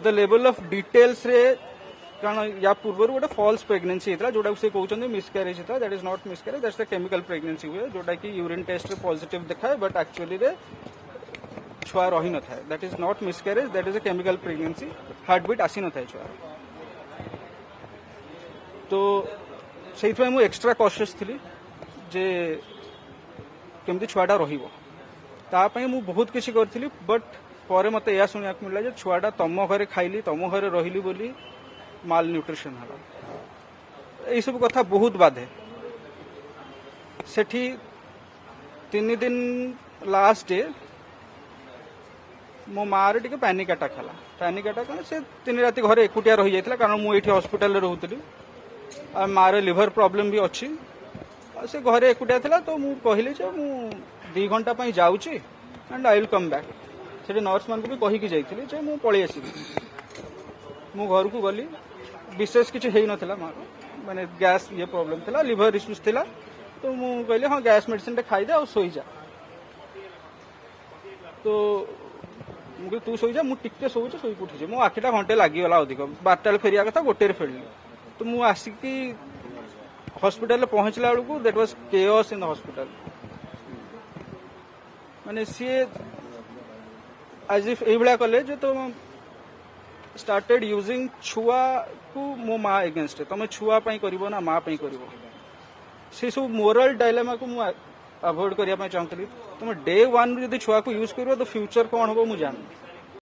the level of details रे कारण या पूर्व गोटे फॉल्स प्रेगनेंसी होता जोटा से कहते मिसक्यारेज होता that is not miscarriage that's the chemical pregnancy हुए जोटा कि यूरिन टेस्ट रे पॉजिटिव दिखाए बट एक्चुअली रे छुआ रही न था that is not miscarriage that is a chemical pregnancy heartbeat आसी न था छुआ तो से मु एक्स्ट्रा कॉशियस थी जे केमती छुआटा रही मु बहुत किसी करी बट पर मत यह शुणा मिला जे छुआटा तुम घरे खाइली तुम घरे रही बोली माल न्यूट्रिशन है यह सब कथा बहुत बाधे सेठी 3 दिन लास्ट डे मो मारे टिके पैनिक अटैक है पैनिक अटैक से 3 राति घरे एकुटिया रही जाता कारण मुझे हॉस्पिटल रोली मारे लिवर प्रॉब्लम भी अच्छी से घरे एकुटिया था तो मुझे कहली जे मु 2 घंटा जाऊँगी and I will come back से नर्स मान भी कहीकि जाइली जे मु पलि आसबि मु घर को गली विशेष किसी है ना मार माने गैस ये प्रॉब्लम था लिवर इश्यूज था तो मुझे कहली हाँ गैस मेडिसिन खाईदे और सोई जा तो मुझे तू सोई जा मुझे शोचे शोक उठी मो आखिटा घंटे लगिगला अधिक 12 फेरिया कथा गोटे फेरली तो मुझे आसिकी हॉस्पिटल पहुंचला बेलू that was chaos in the hospital माने सी एज इफ ये कले जो तो स्टार्टेड यूजिंग छुआ को मो माँ एगेंस्ट तुम छुआ कर ना माँ कर से सब मोरल डायलेमा को अवॉइड करने चाहूँगी तुम डे 1 जब छुआ को यूज कर तो फ्यूचर कौन हम मुझे जान